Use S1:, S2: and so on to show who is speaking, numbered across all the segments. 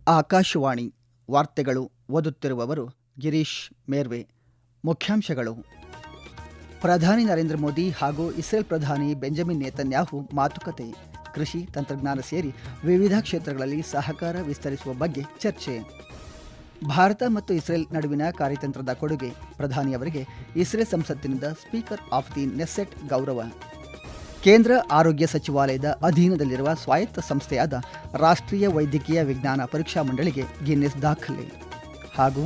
S1: ಆಕಾಶವಾಣಿ ವಾರ್ತೆಗಳು ಓದುತ್ತಿರುವವರು ಗಿರೀಶ್ ಮೇರ್ವೆ. ಮುಖ್ಯಾಂಶಗಳು: ಪ್ರಧಾನಿ ನರೇಂದ್ರ ಮೋದಿ ಹಾಗೂ ಇಸ್ರೇಲ್ ಪ್ರಧಾನಿ ಬೆಂಜಮಿನ್ ನೇತನ್ಯಾಹು ಮಾತುಕತೆ. ಕೃಷಿ ತಂತ್ರಜ್ಞಾನ ಸೇರಿ ವಿವಿಧ ಕ್ಷೇತ್ರಗಳಲ್ಲಿ ಸಹಕಾರ ವಿಸ್ತರಿಸುವ ಬಗ್ಗೆ ಚರ್ಚೆ. ಭಾರತ ಮತ್ತು ಇಸ್ರೇಲ್ ನಡುವಿನ ಕಾರ್ಯತಂತ್ರದ ಕೊಡುಗೆ. ಪ್ರಧಾನಿಯವರಿಗೆ ಇಸ್ರೇಲ್ ಸಂಸತ್ತಿನಿಂದ ಸ್ಪೀಕರ್ ಆಫ್ ದಿ ನೆಸ್ಸೆಟ್ ಗೌರವ. ಕೇಂದ್ರ ಆರೋಗ್ಯ ಸಚಿವಾಲಯದ ಅಧೀನದಲ್ಲಿರುವ ಸ್ವಾಯತ್ತ ಸಂಸ್ಥೆಯಾದ ರಾಷ್ಟ್ರೀಯ ವೈದ್ಯಕೀಯ ವಿಜ್ಞಾನ ಪರೀಕ್ಷಾ ಮಂಡಳಿಗೆ ಗಿನ್ನೆಸ್ ದಾಖಲೆ. ಹಾಗೂ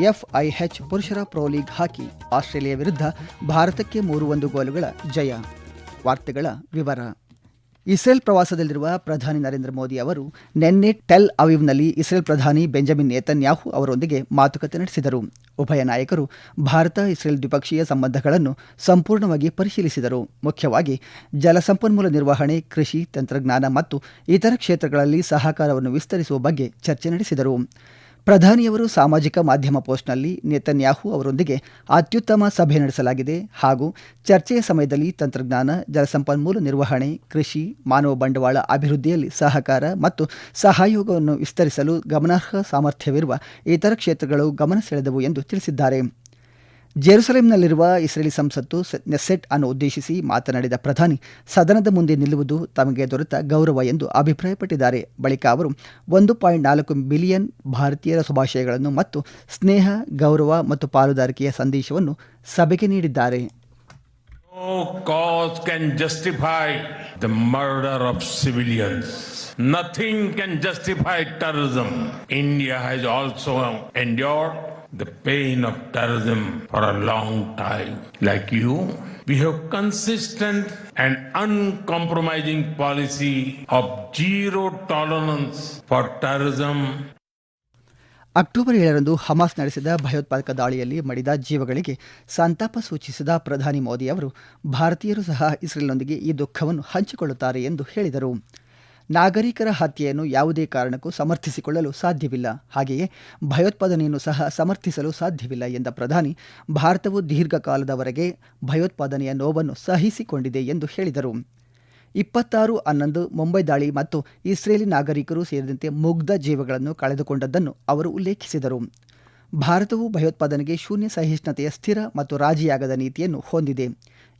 S1: ಎಫ್ಐಎಚ್ ಪುರುಷರ ಪ್ರೊ ಲೀಗ್ ಹಾಕಿ ಆಸ್ಟ್ರೇಲಿಯಾ ವಿರುದ್ಧ ಭಾರತಕ್ಕೆ 3-1 ಗೋಲುಗಳ ಜಯ. ವಾರ್ತೆಗಳ ವಿವರ. ಇಸ್ರೇಲ್ ಪ್ರವಾಸದಲ್ಲಿರುವ ಪ್ರಧಾನಿ ನರೇಂದ್ರ ಮೋದಿ ಅವರು ನಿನ್ನೆ ಟೆಲ್ ಅವೀವ್ನಲ್ಲಿ ಇಸ್ರೇಲ್ ಪ್ರಧಾನಿ ಬೆಂಜಮಿನ್ ನೇತನ್ಯಾಹು ಅವರೊಂದಿಗೆ ಮಾತುಕತೆ ನಡೆಸಿದರು. ಉಭಯ ನಾಯಕರು ಭಾರತ ಇಸ್ರೇಲ್ ದ್ವಿಪಕ್ಷೀಯ ಸಂಬಂಧಗಳನ್ನು ಸಂಪೂರ್ಣವಾಗಿ ಪರಿಶೀಲಿಸಿದರು. ಮುಖ್ಯವಾಗಿ ಜಲಸಂಪನ್ಮೂಲ ನಿರ್ವಹಣೆ, ಕೃಷಿ ತಂತ್ರಜ್ಞಾನ ಮತ್ತು ಇತರ ಕ್ಷೇತ್ರಗಳಲ್ಲಿ ಸಹಕಾರವನ್ನು ವಿಸ್ತರಿಸುವ ಬಗ್ಗೆ ಚರ್ಚೆ ನಡೆಸಿದರು. ಪ್ರಧಾನಿಯವರು ಸಾಮಾಜಿಕ ಮಾಧ್ಯಮ ಪೋಸ್ಟ್ನಲ್ಲಿ ನೇತನ್ಯಾಹು ಅವರೊಂದಿಗೆ ಅತ್ಯುತ್ತಮ ಸಭೆ ನಡೆಸಲಾಗಿದೆ ಹಾಗೂ ಚರ್ಚೆಯ ಸಮಯದಲ್ಲಿ ತಂತ್ರಜ್ಞಾನ, ಜಲಸಂಪನ್ಮೂಲ ನಿರ್ವಹಣೆ, ಕೃಷಿ, ಮಾನವ ಬಂಡವಾಳ ಅಭಿವೃದ್ಧಿಯಲ್ಲಿ ಸಹಕಾರ ಮತ್ತು ಸಹಯೋಗವನ್ನು ವಿಸ್ತರಿಸಲು ಗಮನಾರ್ಹ ಸಾಮರ್ಥ್ಯವಿರುವ ಇತರ ಕ್ಷೇತ್ರಗಳು ಗಮನ ಸೆಳೆದವು ಎಂದು ತಿಳಿಸಿದ್ದಾರೆ. ಜೆರುಸಲೆಂನಲ್ಲಿರುವ ಇಸ್ರೇಲಿ ಸಂಸತ್ತು ನೆಸ್ಸೆಟ್ ಅನ್ನು ಉದ್ದೇಶಿಸಿ ಮಾತನಾಡಿದ ಪ್ರಧಾನಿ, ಸದನದ ಮುಂದೆ ನಿಲ್ಲುವುದು ತಮಗೆ ದೊರೆತ ಗೌರವ ಎಂದು ಅಭಿಪ್ರಾಯಪಟ್ಟಿದ್ದಾರೆ. ಬಳಿಕ ಅವರು 1.4 ಬಿಲಿಯನ್ ಭಾರತೀಯರ ಶುಭಾಶಯಗಳನ್ನು ಮತ್ತು ಸ್ನೇಹ, ಗೌರವ ಮತ್ತು ಪಾಲುದಾರಿಕೆಯ ಸಂದೇಶವನ್ನು ಸಭೆಗೆ ನೀಡಿದ್ದಾರೆ.
S2: No cause can justify the murder of civilians. Nothing can justify terrorism. India has also endured the pain of terrorism for a long time. Like you, we have consistent and uncompromising policy of zero tolerance for terrorism.
S1: October 7ರಂದು Hamas ನಡೆಸಿದ ಭಯೋತ್ಪಾದಕ ದಾಳಿಯಲ್ಲಿ ಮಡಿದ ಜೀವಗಳಿಗೆ ಸಂತಾಪ ಸೂಚಿಸಿದ ಪ್ರಧಾನಿ ಮೋದಿ ಅವರು, ಭಾರತೀಯರು ಸಹ ಇಸ್ರೇಲ್ನೊಂದಿಗೆ ಈ ದುಃಖವನ್ನು ಹಂಚಿಕೊಳ್ಳುತ್ತಾರೆ ಎಂದು ಹೇಳಿದರು. ನಾಗರಿಕರ ಹತ್ಯೆಯನ್ನು ಯಾವುದೇ ಕಾರಣಕ್ಕೂ ಸಮರ್ಥಿಸಿಕೊಳ್ಳಲು ಸಾಧ್ಯವಿಲ್ಲ, ಹಾಗೆಯೇ ಭಯೋತ್ಪಾದನೆಯನ್ನು ಸಹ ಸಮರ್ಥಿಸಲು ಸಾಧ್ಯವಿಲ್ಲ ಎಂದ ಪ್ರಧಾನಿ, ಭಾರತವು ದೀರ್ಘಕಾಲದವರೆಗೆ ಭಯೋತ್ಪಾದನೆಯ ನೋವನ್ನು ಸಹಿಸಿಕೊಂಡಿದೆ ಎಂದು ಹೇಳಿದರು. 26/11 ಮುಂಬೈ ದಾಳಿ ಮತ್ತು ಇಸ್ರೇಲಿ ನಾಗರಿಕರು ಸೇರಿದಂತೆ ಮುಗ್ಧ ಜೀವಗಳನ್ನು ಕಳೆದುಕೊಂಡದ್ದನ್ನು ಅವರು ಉಲ್ಲೇಖಿಸಿದರು. ಭಾರತವು ಭಯೋತ್ಪಾದನೆಗೆ ಶೂನ್ಯ ಸಹಿಷ್ಣುತೆಯ ಸ್ಥಿರ ಮತ್ತು ರಾಜಿಯಾಗದ ನೀತಿಯನ್ನು ಹೊಂದಿದೆ,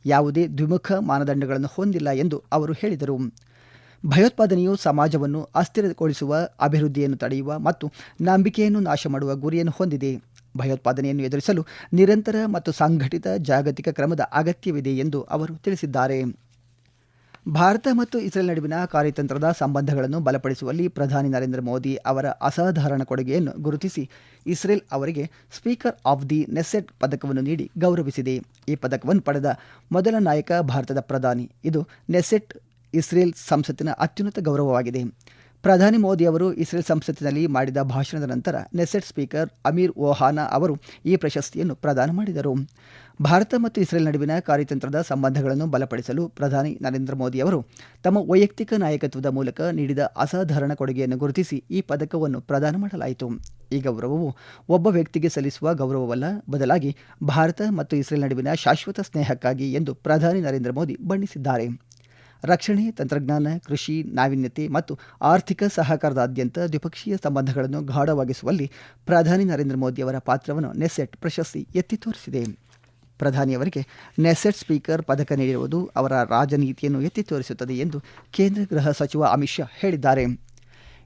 S1: ಯಾವುದೇ ದ್ವಿಮುಖ ಮಾನದಂಡಗಳನ್ನು ಹೊಂದಿಲ್ಲ ಎಂದು ಅವರು ಹೇಳಿದರು. ಭಯೋತ್ಪಾದನೆಯು ಸಮಾಜವನ್ನು ಅಸ್ಥಿರಗೊಳಿಸುವ, ಅಭಿವೃದ್ಧಿಯನ್ನು ತಡೆಯುವ ಮತ್ತು ನಂಬಿಕೆಯನ್ನು ನಾಶ ಮಾಡುವ ಗುರಿಯನ್ನು ಹೊಂದಿದೆ. ಭಯೋತ್ಪಾದನೆಯನ್ನು ಎದುರಿಸಲು ನಿರಂತರ ಮತ್ತು ಸಂಘಟಿತ ಜಾಗತಿಕ ಕ್ರಮದ ಅಗತ್ಯವಿದೆ ಎಂದು ಅವರು ತಿಳಿಸಿದ್ದಾರೆ. ಭಾರತ ಮತ್ತು ಇಸ್ರೇಲ್ ನಡುವಿನ ಕಾರ್ಯತಂತ್ರದ ಸಂಬಂಧಗಳನ್ನು ಬಲಪಡಿಸುವಲ್ಲಿ ಪ್ರಧಾನಿ ನರೇಂದ್ರ ಮೋದಿ ಅವರ ಅಸಾಧಾರಣ ಕೊಡುಗೆಯನ್ನು ಗುರುತಿಸಿ ಇಸ್ರೇಲ್ ಅವರಿಗೆ ಸ್ಪೀಕರ್ ಆಫ್ ದಿ ನೆಸ್ಸೆಟ್ ಪದಕವನ್ನು ನೀಡಿ ಗೌರವಿಸಿದೆ. ಈ ಪದಕವನ್ನು ಪಡೆದ ಮೊದಲ ನಾಯಕ ಭಾರತದ ಪ್ರಧಾನಿ. ಇದು ನೆಸ್ಸೆಟ್ ಇಸ್ರೇಲ್ ಸಂಸತ್ತಿನ ಅತ್ಯುನ್ನತ ಗೌರವವಾಗಿದೆ. ಪ್ರಧಾನಿ ಮೋದಿ ಅವರು ಇಸ್ರೇಲ್ ಸಂಸತ್ತಿನಲ್ಲಿ ಮಾಡಿದ ಭಾಷಣದ ನಂತರ ನೆಸ್ಸೆಟ್ ಸ್ಪೀಕರ್ ಅಮೀರ್ ಓಹಾನಾ ಅವರು ಈ ಪ್ರಶಸ್ತಿಯನ್ನು ಪ್ರದಾನ ಮಾಡಿದರು. ಭಾರತ ಮತ್ತು ಇಸ್ರೇಲ್ ನಡುವಿನ ಕಾರ್ಯತಂತ್ರದ ಸಂಬಂಧಗಳನ್ನು ಬಲಪಡಿಸಲು ಪ್ರಧಾನಿ ನರೇಂದ್ರ ಮೋದಿ ಅವರು ತಮ್ಮ ವೈಯಕ್ತಿಕ ನಾಯಕತ್ವದ ಮೂಲಕ ನೀಡಿದ ಅಸಾಧಾರಣ ಕೊಡುಗೆಯನ್ನು ಗುರುತಿಸಿ ಈ ಪದಕವನ್ನು ಪ್ರದಾನ ಮಾಡಲಾಯಿತು. ಈ ಗೌರವವು ಒಬ್ಬ ವ್ಯಕ್ತಿಗೆ ಸಲ್ಲಿಸುವ ಗೌರವವಲ್ಲ, ಬದಲಾಗಿ ಭಾರತ ಮತ್ತು ಇಸ್ರೇಲ್ ನಡುವಿನ ಶಾಶ್ವತ ಸ್ನೇಹಕ್ಕಾಗಿ ಎಂದು ಪ್ರಧಾನಿ ನರೇಂದ್ರ ಮೋದಿ ಬಣ್ಣಿಸಿದ್ದಾರೆ. ರಕ್ಷಣೆ, ತಂತ್ರಜ್ಞಾನ, ಕೃಷಿ, ನಾವೀನ್ಯತೆ ಮತ್ತು ಆರ್ಥಿಕ ಸಹಕಾರದಾದ್ಯಂತ ದ್ವಿಪಕ್ಷೀಯ ಸಂಬಂಧಗಳನ್ನು ಗಾಢವಾಗಿಸುವಲ್ಲಿ ಪ್ರಧಾನಿ ನರೇಂದ್ರ ಮೋದಿ ಅವರ ಪಾತ್ರವನ್ನು ನೆಸ್ಸೆಟ್ ಪ್ರಶಸ್ತಿ ಎತ್ತಿ ತೋರಿಸಿದೆ. ಪ್ರಧಾನಿಯವರಿಗೆ ನೆಸ್ಸೆಟ್ ಸ್ಪೀಕರ್ ಪದಕ ನೀಡಿರುವುದು ಅವರ ರಾಜನೀತಿಯನ್ನು ಎತ್ತಿ ತೋರಿಸುತ್ತದೆ ಎಂದು ಕೇಂದ್ರ ಗೃಹ ಸಚಿವ ಅಮಿತ್ ಶಾ ಹೇಳಿದ್ದಾರೆ.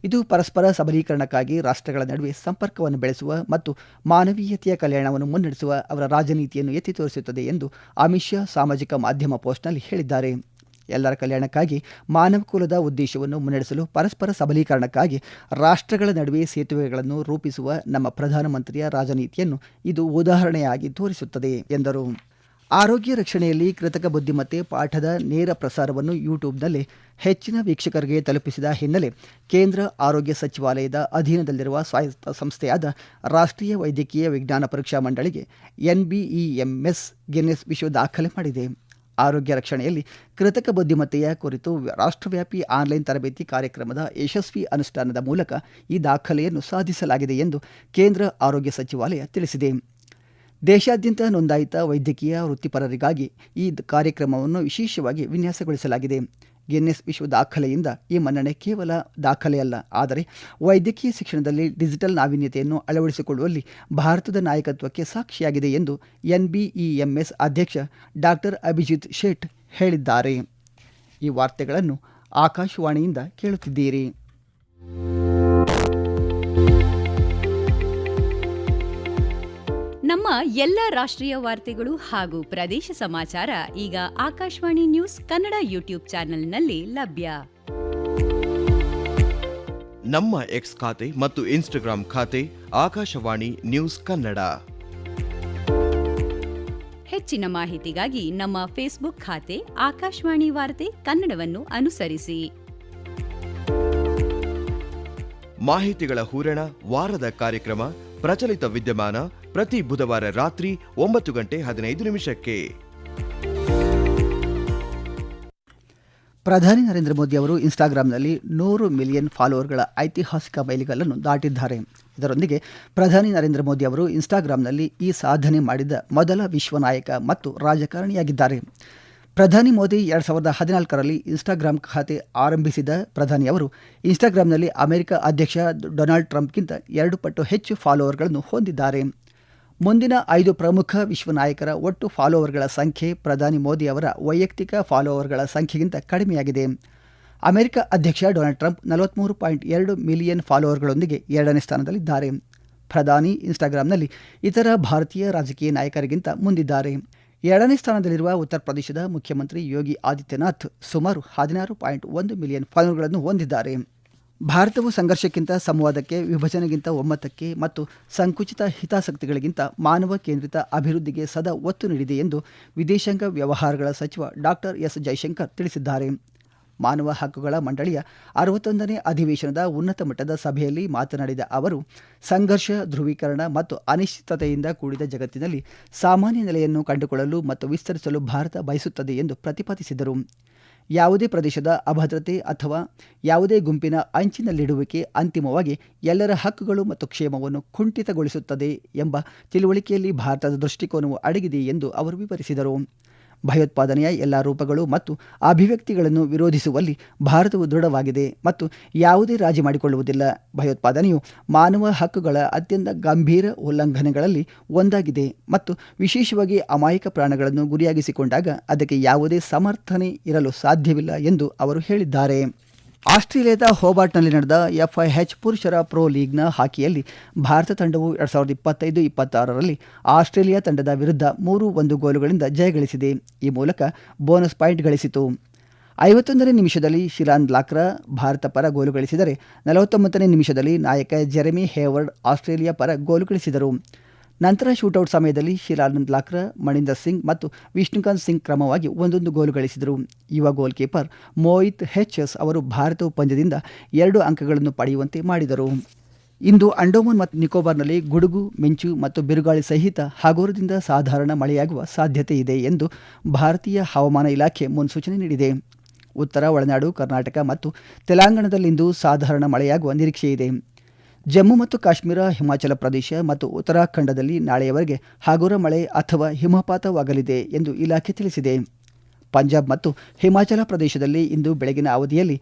S1: ಇದು ಪರಸ್ಪರ ಸಬಲೀಕರಣಕ್ಕಾಗಿ ರಾಷ್ಟ್ರಗಳ ನಡುವೆ ಸಂಪರ್ಕವನ್ನು ಬೆಳೆಸುವ ಮತ್ತು ಮಾನವೀಯತೆಯ ಕಲ್ಯಾಣವನ್ನು ಮುನ್ನಡೆಸುವ ಅವರ ರಾಜನೀತಿಯನ್ನು ಎತ್ತಿ ತೋರಿಸುತ್ತದೆ ಎಂದು ಅಮಿತ್ ಶಾ ಸಾಮಾಜಿಕ ಮಾಧ್ಯಮ ಪೋಸ್ಟ್ನಲ್ಲಿ ಹೇಳಿದ್ದಾರೆ. ಎಲ್ಲರ ಕಲ್ಯಾಣಕ್ಕಾಗಿ ಮಾನವಕುಲದ ಉದ್ದೇಶವನ್ನು ಮುನ್ನಡೆಸಲು ಪರಸ್ಪರ ಸಬಲೀಕರಣಕ್ಕಾಗಿ ರಾಷ್ಟ್ರಗಳ ನಡುವೆ ಸೇತುವೆಗಳನ್ನು ರೂಪಿಸುವ ನಮ್ಮ ಪ್ರಧಾನಮಂತ್ರಿಯ ರಾಜನೀತಿಯನ್ನು ಇದು ಉದಾಹರಣೆಯಾಗಿ ತೋರಿಸುತ್ತದೆ ಎಂದರು. ಆರೋಗ್ಯ ರಕ್ಷಣೆಯಲ್ಲಿ ಕೃತಕ ಬುದ್ಧಿಮತ್ತೆ ಪಾಠದ ನೇರ ಪ್ರಸಾರವನ್ನು ಯೂಟ್ಯೂಬ್ನಲ್ಲಿ ಹೆಚ್ಚಿನ ವೀಕ್ಷಕರಿಗೆ ತಲುಪಿಸಿದ ಹಿನ್ನೆಲೆ ಕೇಂದ್ರ ಆರೋಗ್ಯ ಸಚಿವಾಲಯದ ಅಧೀನದಲ್ಲಿರುವ ಸ್ವಾಯತ್ತ ಸಂಸ್ಥೆಯಾದ ರಾಷ್ಟ್ರೀಯ ವೈದ್ಯಕೀಯ ವಿಜ್ಞಾನ ಪರೀಕ್ಷಾ ಮಂಡಳಿಗೆ NBEMS ಗಿನ್ನೆಸ್ ವಿಶ್ವ ದಾಖಲೆ ಮಾಡಿದೆ. ಆರೋಗ್ಯ ರಕ್ಷಣೆಯಲ್ಲಿ ಕೃತಕ ಬುದ್ಧಿಮತ್ತೆಯ ಕುರಿತು ರಾಷ್ಟ್ರವ್ಯಾಪಿ ಆನ್ಲೈನ್ ತರಬೇತಿ ಕಾರ್ಯಕ್ರಮದ ಯಶಸ್ವಿ ಅನುಷ್ಠಾನದ ಮೂಲಕ ಈ ದಾಖಲೆಯನ್ನು ಸಾಧಿಸಲಾಗಿದೆ ಎಂದು ಕೇಂದ್ರ ಆರೋಗ್ಯ ಸಚಿವಾಲಯ ತಿಳಿಸಿದೆ. ದೇಶಾದ್ಯಂತ ನೋಂದಾಯಿತ ವೈದ್ಯಕೀಯ ವೃತ್ತಿಪರರಿಗಾಗಿ ಈ ಕಾರ್ಯಕ್ರಮವನ್ನು ವಿಶೇಷವಾಗಿ ವಿನ್ಯಾಸಗೊಳಿಸಲಾಗಿದೆ. ಗಿನ್ನೆಸ್ ವಿಶ್ವ ದಾಖಲೆಯಿಂದ ಈ ಮನ್ನಣೆ ಕೇವಲ ದಾಖಲೆಯಲ್ಲ, ಆದರೆ ವೈದ್ಯಕೀಯ ಶಿಕ್ಷಣದಲ್ಲಿ ಡಿಜಿಟಲ್ ನಾವೀನ್ಯತೆಯನ್ನು ಅಳವಡಿಸಿಕೊಳ್ಳುವಲ್ಲಿ ಭಾರತದ ನಾಯಕತ್ವಕ್ಕೆ ಸಾಕ್ಷಿಯಾಗಿದೆ ಎಂದು NBEMS ಅಧ್ಯಕ್ಷ ಡಾಕ್ಟರ್ ಅಭಿಜಿತ್ ಶೇಟ್ ಹೇಳಿದ್ದಾರೆ. ಈ ವಾರ್ತೆಗಳನ್ನು ಆಕಾಶವಾಣಿಯಿಂದ ಕೇಳುತ್ತಿದ್ದೀರಿ.
S3: ನಮ್ಮ ಎಲ್ಲ ರಾಷ್ಟ್ರೀಯ ವಾರ್ತೆಗಳು ಹಾಗೂ ಪ್ರದೇಶ ಸಮಾಚಾರ ಈಗ ಆಕಾಶವಾಣಿ ನ್ಯೂಸ್ ಕನ್ನಡ ಯೂಟ್ಯೂಬ್ ಚಾನೆಲ್ನಲ್ಲಿ ಲಭ್ಯ.
S4: ನಮ್ಮ ಎಕ್ಸ್ ಖಾತೆ ಮತ್ತು ಇನ್ಸ್ಟಾಗ್ರಾಂ ಖಾತೆ ಆಕಾಶವಾಣಿ ನ್ಯೂಸ್ ಕನ್ನಡ.
S3: ಹೆಚ್ಚಿನ ಮಾಹಿತಿಗಾಗಿ ನಮ್ಮ ಫೇಸ್ಬುಕ್ ಖಾತೆ ಆಕಾಶವಾಣಿ ವಾರ್ತೆ ಕನ್ನಡವನ್ನು ಅನುಸರಿಸಿ.
S4: ಮಾಹಿತಿಗಳ ಹೂರಣ, ವಾರದ ಕಾರ್ಯಕ್ರಮ, ಪ್ರಚಲಿತ ವಿದ್ಯಮಾನ ಪ್ರತಿ ಬುಧವಾರ ರಾತ್ರಿ 9:15
S1: ಪ್ರಧಾನಿ ನರೇಂದ್ರ ಮೋದಿ ಅವರು ಇನ್ಸ್ಟಾಗ್ರಾಂನಲ್ಲಿ 100 ಮಿಲಿಯನ್ ಫಾಲೋವರ್ಗಳ ಐತಿಹಾಸಿಕ ಮೈಲಿಗಲ್ಲನ್ನು ದಾಟಿದ್ದಾರೆ. ಇದರೊಂದಿಗೆ ಪ್ರಧಾನಿ ನರೇಂದ್ರ ಮೋದಿ ಅವರು ಇನ್ಸ್ಟಾಗ್ರಾಂನಲ್ಲಿ ಈ ಸಾಧನೆ ಮಾಡಿದ ಮೊದಲ ವಿಶ್ವ ನಾಯಕ ಮತ್ತು ರಾಜಕಾರಣಿಯಾಗಿದ್ದಾರೆ. ಪ್ರಧಾನಿ ಮೋದಿ 2014ರಲ್ಲಿ ಇನ್ಸ್ಟಾಗ್ರಾಂ ಖಾತೆ ಆರಂಭಿಸಿದ ಪ್ರಧಾನಿ ಅವರು ಇನ್ಸ್ಟಾಗ್ರಾಂನಲ್ಲಿ ಅಮೆರಿಕ ಅಧ್ಯಕ್ಷ ಡೊನಾಲ್ಡ್ ಟ್ರಂಪ್ಗಿಂತ 2 ಪಟ್ಟು ಹೆಚ್ಚು ಫಾಲೋವರ್ಗಳನ್ನು ಹೊಂದಿದ್ದಾರೆ. ಮುಂದಿನ 5 ಪ್ರಮುಖ ವಿಶ್ವ ನಾಯಕರ ಒಟ್ಟು ಫಾಲೋವರ್ಗಳ ಸಂಖ್ಯೆ ಪ್ರಧಾನಿ ಮೋದಿ ಅವರ ವೈಯಕ್ತಿಕ ಫಾಲೋವರ್ಗಳ ಸಂಖ್ಯೆಗಿಂತ ಕಡಿಮೆಯಾಗಿದೆ. ಅಮೆರಿಕ ಅಧ್ಯಕ್ಷ ಡೊನಾಲ್ಡ್ ಟ್ರಂಪ್ 43.2 ಮಿಲಿಯನ್ ಫಾಲೋವರ್ಗಳೊಂದಿಗೆ 2ನೇ ಸ್ಥಾನದಲ್ಲಿದ್ದಾರೆ. ಪ್ರಧಾನಿ ಇನ್ಸ್ಟಾಗ್ರಾಂನಲ್ಲಿ ಇತರ ಭಾರತೀಯ ರಾಜಕೀಯ ನಾಯಕರಿಗಿಂತ ಮುಂದಿದ್ದಾರೆ. 2ನೇ ಸ್ಥಾನದಲ್ಲಿರುವ ಉತ್ತರ ಪ್ರದೇಶದ ಮುಖ್ಯಮಂತ್ರಿ ಯೋಗಿ ಆದಿತ್ಯನಾಥ್ ಸುಮಾರು 16.1 ಮಿಲಿಯನ್ ಫಾಲೋವರ್ಗಳನ್ನು ಹೊಂದಿದ್ದಾರೆ. ಭಾರತವು ಸಂಘರ್ಷಕ್ಕಿಂತ ಸಂವಾದಕ್ಕೆ, ವಿಭಜನೆಗಿಂತ ಒಮ್ಮತಕ್ಕೆ ಮತ್ತು ಸಂಕುಚಿತ ಹಿತಾಸಕ್ತಿಗಳಿಗಿಂತ ಮಾನವ ಕೇಂದ್ರಿತ ಅಭಿವೃದ್ಧಿಗೆ ಸದಾ ಒತ್ತು ನೀಡಿದೆ ಎಂದು ವಿದೇಶಾಂಗ ವ್ಯವಹಾರಗಳ ಸಚಿವ ಡಾಕ್ಟರ್ ಎಸ್ ಜೈಶಂಕರ್ ತಿಳಿಸಿದ್ದಾರೆ. ಮಾನವ ಹಕ್ಕುಗಳ ಮಂಡಳಿಯ 61ನೇ ಅಧಿವೇಶನದ ಉನ್ನತ ಮಟ್ಟದ ಸಭೆಯಲ್ಲಿ ಮಾತನಾಡಿದ ಅವರು, ಸಂಘರ್ಷ, ಧ್ರುವೀಕರಣ ಮತ್ತು ಅನಿಶ್ಚಿತತೆಯಿಂದ ಕೂಡಿದ ಜಗತ್ತಿನಲ್ಲಿ ಸಾಮಾನ್ಯ ನೆಲೆಯನ್ನು ಕಂಡುಕೊಳ್ಳಲು ಮತ್ತು ವಿಸ್ತರಿಸಲು ಭಾರತ ಬಯಸುತ್ತದೆ ಎಂದು ಪ್ರತಿಪಾದಿಸಿದರು. ಯಾವುದೇ ಪ್ರದೇಶದ ಅಭದ್ರತೆ ಅಥವಾ ಯಾವುದೇ ಗುಂಪಿನ ಅಂಚಿನಲ್ಲಿಡುವಿಕೆ ಅಂತಿಮವಾಗಿ ಎಲ್ಲರ ಹಕ್ಕುಗಳು ಮತ್ತು ಕ್ಷೇಮವನ್ನು ಕುಂಠಿತಗೊಳಿಸುತ್ತದೆ ಎಂಬ ತಿಳುವಳಿಕೆಯಲ್ಲಿ ಭಾರತದ ದೃಷ್ಟಿಕೋನವು ಅಡಗಿದೆ ಎಂದು ಅವರು ವಿವರಿಸಿದರು. ಭಯೋತ್ಪಾದನೆಯ ಎಲ್ಲ ರೂಪಗಳು ಮತ್ತು ಅಭಿವ್ಯಕ್ತಿಗಳನ್ನು ವಿರೋಧಿಸುವಲ್ಲಿ ಭಾರತವು ದೃಢವಾಗಿದೆ ಮತ್ತು ಯಾವುದೇ ರಾಜಿ ಮಾಡಿಕೊಳ್ಳುವುದಿಲ್ಲ. ಭಯೋತ್ಪಾದನೆಯು ಮಾನವ ಹಕ್ಕುಗಳ ಅತ್ಯಂತ ಗಂಭೀರ ಉಲ್ಲಂಘನೆಗಳಲ್ಲಿ ಒಂದಾಗಿದೆ ಮತ್ತು ವಿಶೇಷವಾಗಿ ಅಮಾಯಕ ಪ್ರಾಣಗಳನ್ನು ಗುರಿಯಾಗಿಸಿಕೊಂಡಾಗ ಅದಕ್ಕೆ ಯಾವುದೇ ಸಮರ್ಥನೆ ಇರಲು ಸಾಧ್ಯವಿಲ್ಲ ಎಂದು ಅವರು ಹೇಳಿದ್ದಾರೆ. ಆಸ್ಟ್ರೇಲಿಯಾದ ಹೋಬಾರ್ಟ್ನಲ್ಲಿ ನಡೆದ FIH ಪುರುಷರ ಪ್ರೊ ಲೀಗ್ನ ಹಾಕಿಯಲ್ಲಿ ಭಾರತ ತಂಡವು 2025-26ರಲ್ಲಿ ಆಸ್ಟ್ರೇಲಿಯಾ ತಂಡದ ವಿರುದ್ಧ 3-1 ಗೋಲುಗಳಿಂದ ಜಯಗಳಿಸಿದೆ. ಈ ಮೂಲಕ ಬೋನಸ್ ಪಾಯಿಂಟ್ ಗಳಿಸಿತು. 51ನೇ ನಿಮಿಷದಲ್ಲಿ ಶಿಲಾನ್ ಲಾಕ್ರಾ ಭಾರತ ಪರ ಗೋಲು ಗಳಿಸಿದರೆ 49ನೇ ನಿಮಿಷದಲ್ಲಿ ನಾಯಕ ಜೆರೆಮಿ ಹೇವರ್ಡ್ ಆಸ್ಟ್ರೇಲಿಯಾ ಪರ ಗೋಲು ಗಳಿಸಿದರು. ನಂತರ ಶೂಟೌಟ್ ಸಮಯದಲ್ಲಿ ಶಿಲಾನ್ ಲಾಕ್ರಾ, ಮಣಿಂದರ್ ಸಿಂಗ್ ಮತ್ತು ವಿಷ್ಣುಕಾಂತ್ ಸಿಂಗ್ ಕ್ರಮವಾಗಿ 1-1 ಗೋಲು ಗಳಿಸಿದರು. ಯುವ ಗೋಲ್ ಕೀಪರ್ ಮೋಹಿತ್ HS ಅವರು ಭಾರತವು ಪಂದ್ಯದಿಂದ 2 ಅಂಕಗಳನ್ನು ಪಡೆಯುವಂತೆ ಮಾಡಿದರು. ಇಂದು ಅಂಡೋಮಾನ್ ಮತ್ತು ನಿಕೋಬಾರ್ನಲ್ಲಿ ಗುಡುಗು, ಮಿಂಚು ಮತ್ತು ಬಿರುಗಾಳಿ ಸಹಿತ ಹಗುರದಿಂದ ಸಾಧಾರಣ ಮಳೆಯಾಗುವ ಸಾಧ್ಯತೆ ಇದೆ ಎಂದು ಭಾರತೀಯ ಹವಾಮಾನ ಇಲಾಖೆ ಮುನ್ಸೂಚನೆ ನೀಡಿದೆ. ಉತ್ತರ ಒಳನಾಡು, ಕರ್ನಾಟಕ ಮತ್ತು ತೆಲಂಗಾಣದಲ್ಲಿಂದು ಸಾಧಾರಣ ಮಳೆಯಾಗುವ ನಿರೀಕ್ಷೆಯಿದೆ. ಜಮ್ಮು ಮತ್ತು ಕಾಶ್ಮೀರ, ಹಿಮಾಚಲ ಪ್ರದೇಶ ಮತ್ತು ಉತ್ತರಾಖಂಡದಲ್ಲಿ ನಾಳೆಯವರೆಗೆ ಹಗುರ ಮಳೆ ಅಥವಾ ಹಿಮಪಾತವಾಗಲಿದೆ ಎಂದು ಇಲಾಖೆ ತಿಳಿಸಿದೆ. ಪಂಜಾಬ್ ಮತ್ತು ಹಿಮಾಚಲ ಪ್ರದೇಶದಲ್ಲಿ ಇಂದು ಬೆಳಗಿನ ಅವಧಿಯಲ್ಲಿ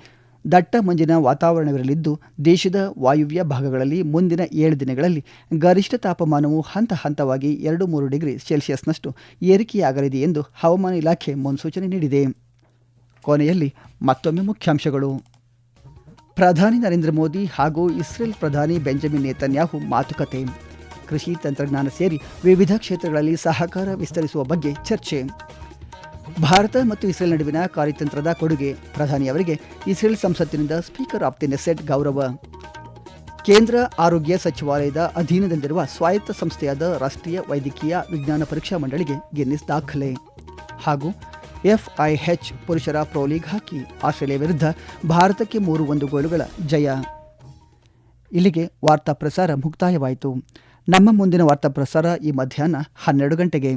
S1: ದಟ್ಟ ಮಂಜಿನ ವಾತಾವರಣವಿರಲಿದ್ದು, ದೇಶದ ವಾಯುವ್ಯ ಭಾಗಗಳಲ್ಲಿ ಮುಂದಿನ 7 ದಿನಗಳಲ್ಲಿ ಗರಿಷ್ಠ ತಾಪಮಾನವು ಹಂತ ಹಂತವಾಗಿ 2-3 ಡಿಗ್ರಿ ಸೆಲ್ಸಿಯಸ್ನಷ್ಟು ಏರಿಕೆಯಾಗಲಿದೆ ಎಂದು ಹವಾಮಾನ ಇಲಾಖೆ ಮುನ್ಸೂಚನೆ ನೀಡಿದೆ. ಕೊನೆಯಲ್ಲಿ ಮತ್ತೊಮ್ಮೆ ಮುಖ್ಯಾಂಶಗಳು. ಪ್ರಧಾನಿ ನರೇಂದ್ರ ಮೋದಿ ಹಾಗೂ ಇಸ್ರೇಲ್ ಪ್ರಧಾನಿ ಬೆಂಜಮಿನ್ ನೇತನ್ಯಾಹು ಮಾತುಕತೆ. ಕೃಷಿ ತಂತ್ರಜ್ಞಾನ ಸೇರಿ ವಿವಿಧ ಕ್ಷೇತ್ರಗಳಲ್ಲಿ ಸಹಕಾರ ವಿಸ್ತರಿಸುವ ಬಗ್ಗೆ ಚರ್ಚೆ. ಭಾರತ ಮತ್ತು ಇಸ್ರೇಲ್ ನಡುವಿನ ಕಾರ್ಯತಂತ್ರದ ಕೊಡುಗೆ. ಪ್ರಧಾನಿಯವರಿಗೆ Israel ಸಂಸತ್ತಿನಿಂದ speaker of the Knesset ಗೌರವ. ಕೇಂದ್ರ ಆರೋಗ್ಯ ಸಚಿವಾಲಯದ ಅಧೀನದಲ್ಲಿರುವ ಸ್ವಾಯತ್ತ ಸಂಸ್ಥೆಯಾದ ರಾಷ್ಟ್ರೀಯ ವೈದ್ಯಕೀಯ ವಿಜ್ಞಾನ ಪರೀಕ್ಷಾ ಮಂಡಳಿಗೆ ಗಿನ್ನಿಸ್ ದಾಖಲೆ. ಹಾಗೂ FIH ಪುರುಷರ ಪ್ರೊ ಲೀಗ್ ಹಾಕಿ ಆಸ್ಟ್ರೇಲಿಯಾ ವಿರುದ್ಧ ಭಾರತಕ್ಕೆ 3-1 ಗೋಲುಗಳ ಜಯ. ಇಲ್ಲಿಗೆ ವಾರ್ತಾ ಪ್ರಸಾರ ಮುಕ್ತಾಯವಾಯಿತು. ನಮ್ಮ ಮುಂದಿನ ವಾರ್ತಾ ಪ್ರಸಾರ ಈ ಮಧ್ಯಾಹ್ನ 12 ಗಂಟೆಗೆ.